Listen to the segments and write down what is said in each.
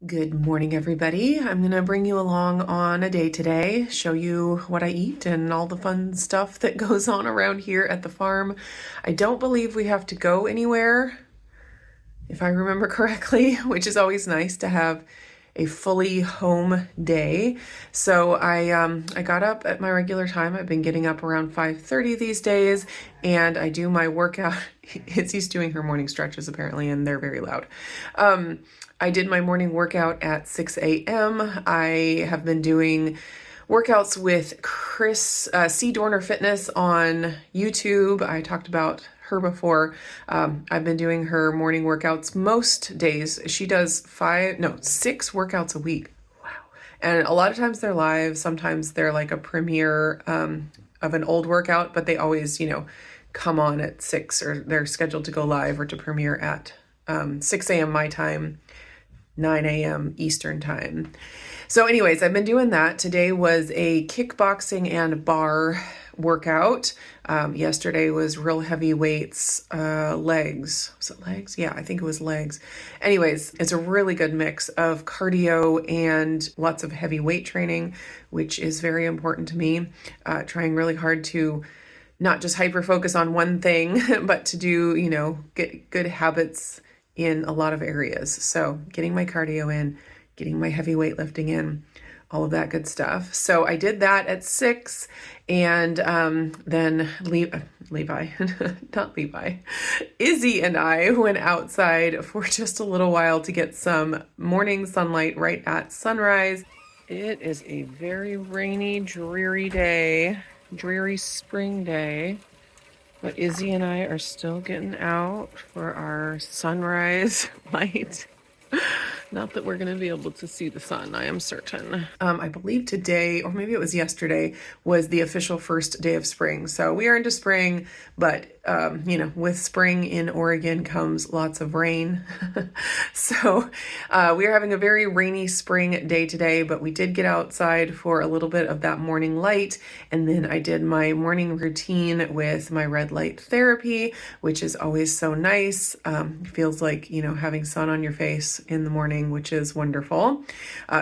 Good morning, everybody. I'm going to bring you along on a day today, show you what I eat and all the fun stuff that goes on around here at the farm. I don't believe we have to go anywhere, if I remember correctly, which is always nice to have a fully home day. So I got up at my regular time. I've been getting up around 5:30 these days, and I do my workout. Izzy's doing her morning stretches apparently, and they're very loud. I did my morning workout at 6 a.m. I have been doing workouts with C. Dorner Fitness on YouTube. I talked about her before. I've been doing her morning workouts most days. She does 6 workouts a week. Wow. And a lot of times they're live. Sometimes they're like a premiere of an old workout, but they always, come on at 6, or they're scheduled to go live or to premiere at 6 a.m. my time, 9 a.m. Eastern time. So anyways, I've been doing that. Today was a kickboxing and bar workout. Yesterday was real heavy weights, legs. Was it legs? Yeah, I think it was legs. Anyways, it's a really good mix of cardio and lots of heavy weight training, which is very important to me. Trying really hard to not just hyper focus on one thing, but to do, get good habits in a lot of areas. So getting my cardio in, getting my heavy weightlifting in, all of that good stuff. So I did that at 6, and then Izzy and I went outside for just a little while to get some morning sunlight right at sunrise. It is a very rainy, dreary day, dreary spring day. But Izzy and I are still getting out for our sunrise light. Not that we're going to be able to see the sun, I am certain. I believe today, or maybe it was yesterday, was the official first day of spring. So we are into spring, but with spring in Oregon comes lots of rain. So we are having a very rainy spring day today, but we did get outside for a little bit of that morning light. And then I did my morning routine with my red light therapy, which is always so nice. Feels like, having sun on your face in the morning, which is wonderful.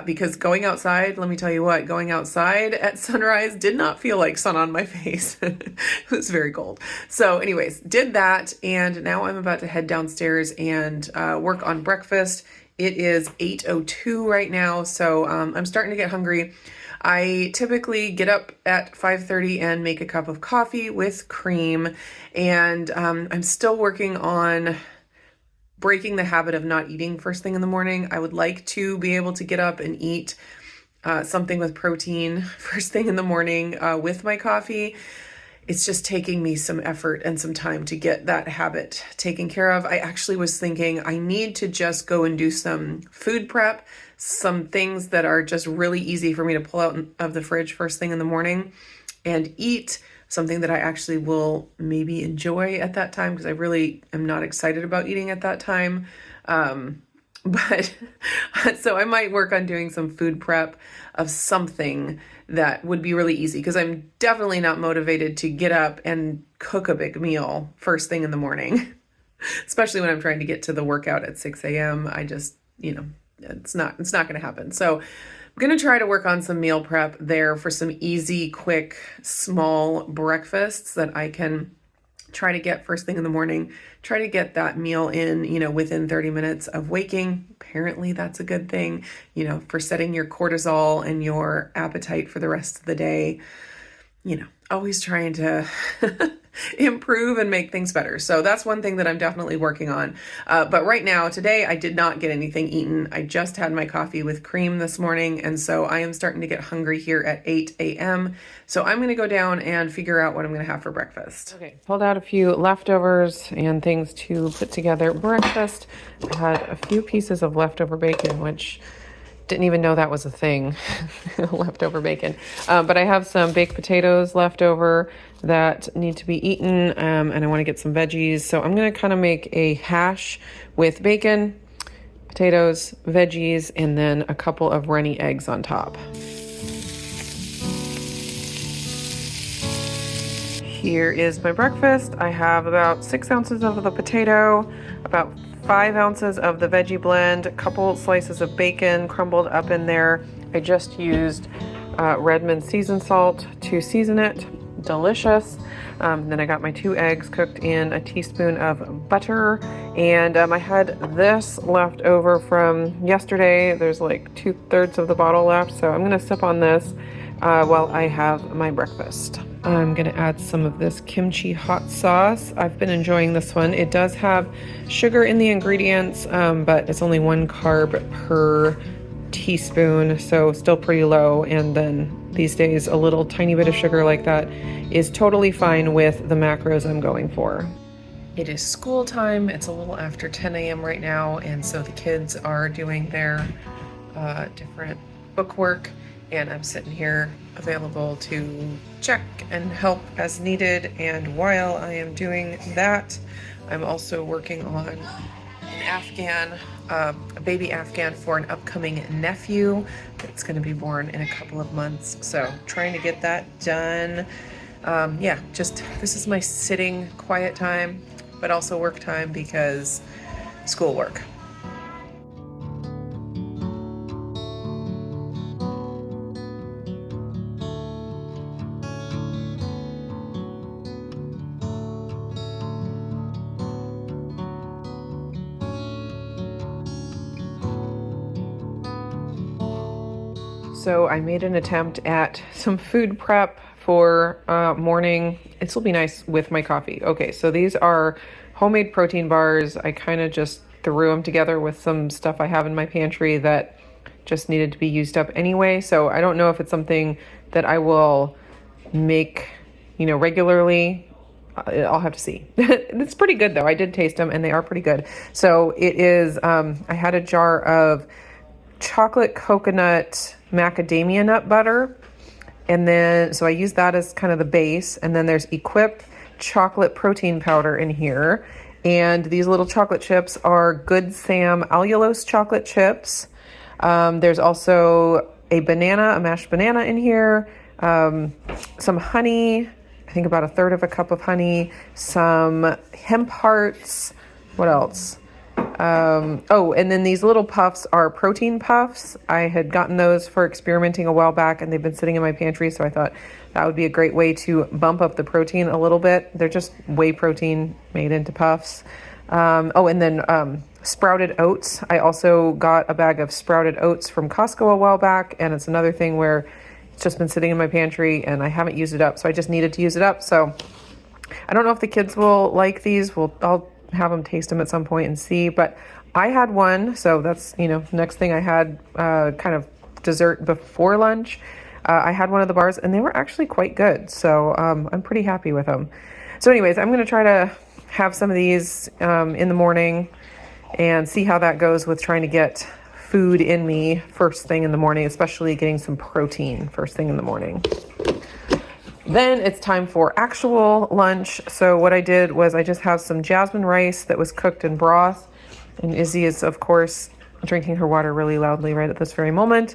Because going outside, let me tell you what, going outside at sunrise did not feel like sun on my face. It was very cold. So anyways, did that, and now I'm about to head downstairs and work on breakfast. It is 8:02 right now, so I'm starting to get hungry. I typically get up at 5:30 and make a cup of coffee with cream, and I'm still working on breaking the habit of not eating first thing in the morning. I would like to be able to get up and eat something with protein first thing in the morning with my coffee. It's just taking me some effort and some time to get that habit taken care of. I actually was thinking I need to just go and do some food prep, some things that are just really easy for me to pull out of the fridge first thing in the morning and eat, something that I actually will maybe enjoy at that time, because I really am not excited about eating at that time. But so I might work on doing some food prep of something that would be really easy, because I'm definitely not motivated to get up and cook a big meal first thing in the morning, especially when I'm trying to get to the workout at 6 a.m. I just, it's not going to happen. So I'm going to try to work on some meal prep there for some easy, quick, small breakfasts that I can try to get first thing in the morning, try to get that meal in, within 30 minutes of waking. Apparently that's a good thing, for setting your cortisol and your appetite for the rest of the day, always trying to improve and make things better. So that's one thing that I'm definitely working on. But right now, today, I did not get anything eaten. I just had my coffee with cream this morning. And so I am starting to get hungry here at 8 a.m. So I'm going to go down and figure out what I'm going to have for breakfast. Okay, pulled out a few leftovers and things to put together breakfast. I had a few pieces of leftover bacon, which didn't even know that was a thing, leftover bacon. But I have some baked potatoes left over that need to be eaten, and I want to get some veggies. So I'm going to kind of make a hash with bacon, potatoes, veggies, and then a couple of runny eggs on top. Here is my breakfast. I have about 6 ounces of the potato, about 5 ounces of the veggie blend, a couple slices of bacon crumbled up in there. I just used Redmond seasoned salt to season it. Delicious. Then I got my 2 eggs cooked in a teaspoon of butter, and I had this left over from yesterday. There's like 2/3 of the bottle left, so I'm gonna sip on this while I have my breakfast. I'm gonna add some of this kimchi hot sauce. I've been enjoying this one. It does have sugar in the ingredients, but it's only 1 carb per teaspoon, so still pretty low. And then these days, a little tiny bit of sugar like that is totally fine with the macros I'm going for. It is school time. It's a little after 10 a.m. right now, and so the kids are doing their different book work, and I'm sitting here available to check and help as needed. And while I am doing that, I'm also working on an Afghan, a baby Afghan for an upcoming nephew that's going to be born in a couple of months. So trying to get that done. Yeah, just this is my sitting quiet time, but also work time because schoolwork. So I made an attempt at some food prep for morning. This will be nice with my coffee. Okay, so these are homemade protein bars. I kind of just threw them together with some stuff I have in my pantry that just needed to be used up anyway. So I don't know if it's something that I will make, regularly. I'll have to see. It's pretty good though. I did taste them and they are pretty good. So it is, I had a jar of chocolate coconut macadamia nut butter, and then so I use that as kind of the base, and then there's Equip chocolate protein powder in here, and these little chocolate chips are Good Sam allulose chocolate chips. There's also a mashed banana in here, some honey, I think about 1/3 cup of honey, some hemp hearts. What else? And then these little puffs are protein puffs. I had gotten those for experimenting a while back, and they've been sitting in my pantry, so I thought that would be a great way to bump up the protein a little bit. They're just whey protein made into puffs. And then sprouted oats. I also got a bag of sprouted oats from Costco a while back, and it's another thing where it's just been sitting in my pantry and I haven't used it up, so I just needed to use it up. So I don't know if the kids will like these. I'll have them taste them at some point and see, but I had one, so that's next thing I had, kind of dessert before lunch. I had one of the bars and they were actually quite good, so I'm pretty happy with them. So anyways, I'm going to try to have some of these in the morning and see how that goes with trying to get food in me first thing in the morning, especially getting some protein first thing in the morning. Then it's time for actual lunch. So what I did was I just have some jasmine rice that was cooked in broth. And Izzy is, of course, drinking her water really loudly right at this very moment.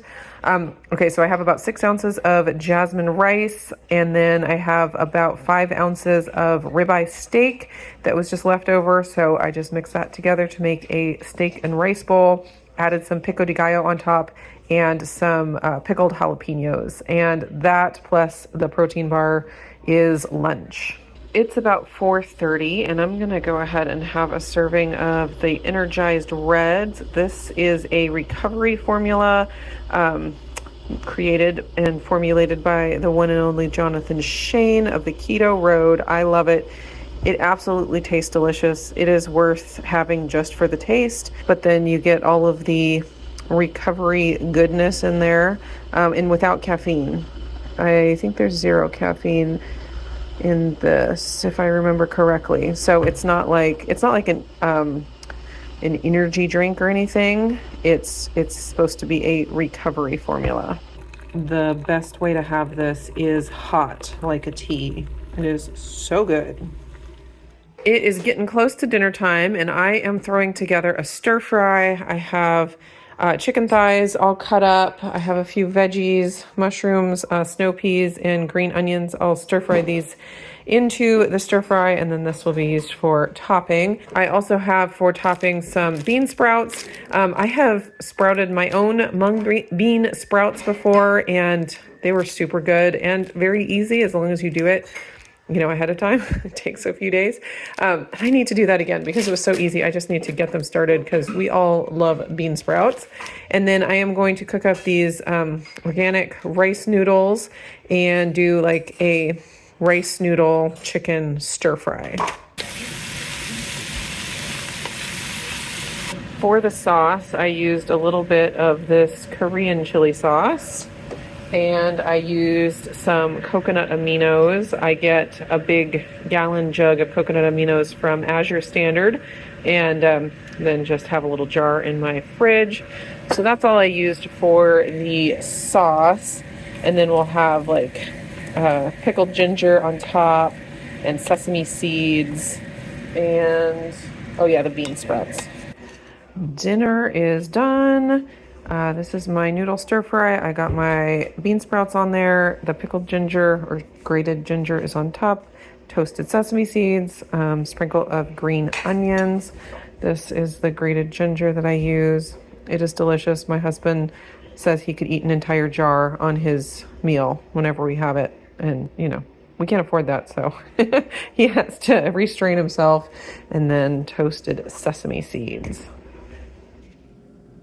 Okay, so I have about 6 ounces of jasmine rice. And then I have about 5 ounces of ribeye steak that was just left over. So I just mixed that together to make a steak and rice bowl. Added some pico de gallo on top and some pickled jalapenos, and that plus the protein bar is lunch. It's about 4:30, and I'm gonna go ahead and have a serving of the Energized Reds. This is a recovery formula created and formulated by the one and only Jonathan Shane of the Keto Road. I love it. It absolutely tastes delicious. It is worth having just for the taste, but then you get all of the recovery goodness in there, and without caffeine. I think there's 0 caffeine in this, if I remember correctly. So it's not like an energy drink or anything. It's supposed to be a recovery formula. The best way to have this is hot, like a tea. It is so good. It is getting close to dinner time, and I am throwing together a stir fry. I have chicken thighs all cut up. I have a few veggies, mushrooms, snow peas, and green onions. I'll stir fry these into the stir fry, and then this will be used for topping. I also have for topping some bean sprouts. I have sprouted my own mung bean sprouts before, and they were super good and very easy as long as you do it, you know, ahead of time. It takes a few days. I need to do that again because it was so easy. I just need to get them started because we all love bean sprouts. And then I am going to cook up these organic rice noodles and do like a rice noodle chicken stir fry. For the sauce, I used a little bit of this Korean chili sauce, and I used some coconut aminos. I get a big gallon jug of coconut aminos from Azure Standard, and then just have a little jar in my fridge. So that's all I used for the sauce. And then we'll have like pickled ginger on top, and sesame seeds, and oh yeah, the bean sprouts. Dinner is done. This is my noodle stir fry. I got my bean sprouts on there. The pickled ginger or grated ginger is on top. Toasted sesame seeds, sprinkle of green onions. This is the grated ginger that I use. It is delicious. My husband says he could eat an entire jar on his meal whenever we have it. And, you know, we can't afford that, so he has to restrain himself. And then toasted sesame seeds.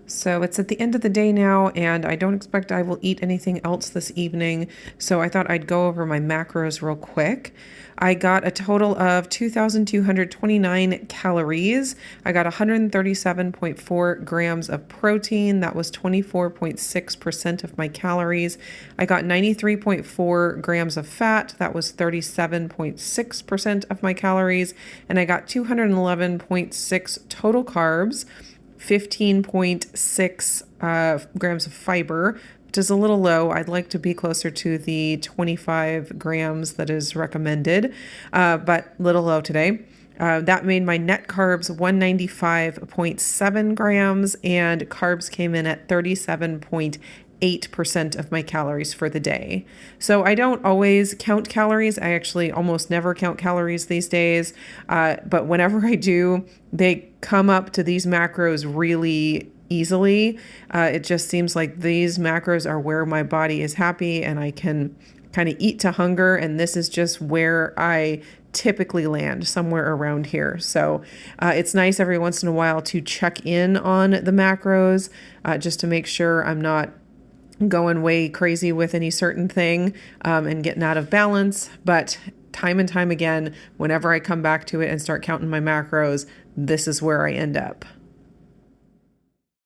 So it's at the end of the day now, and I don't expect I will eat anything else this evening, so I thought I'd go over my macros real quick. I got a total of 2,229 calories. I got 137.4 grams of protein. That was 24.6% of my calories. I got 93.4 grams of fat. That was 37.6% of my calories. And I got 211.6 total carbs. 15.6 grams of fiber, which is a little low. I'd like to be closer to the 25 grams that is recommended, but little low today. That made my net carbs 195.7 grams, and carbs came in at 37.8% of my calories for the day. So I don't always count calories. I actually almost never count calories these days. But whenever I do, they come up to these macros really easily. It just seems like these macros are where my body is happy and I can kind of eat to hunger. And this is just where I typically land, somewhere around here. So it's nice every once in a while to check in on the macros just to make sure I'm not going way crazy with any certain thing and getting out of balance. But time and time again, whenever I come back to it and start counting my macros, this is where I end up.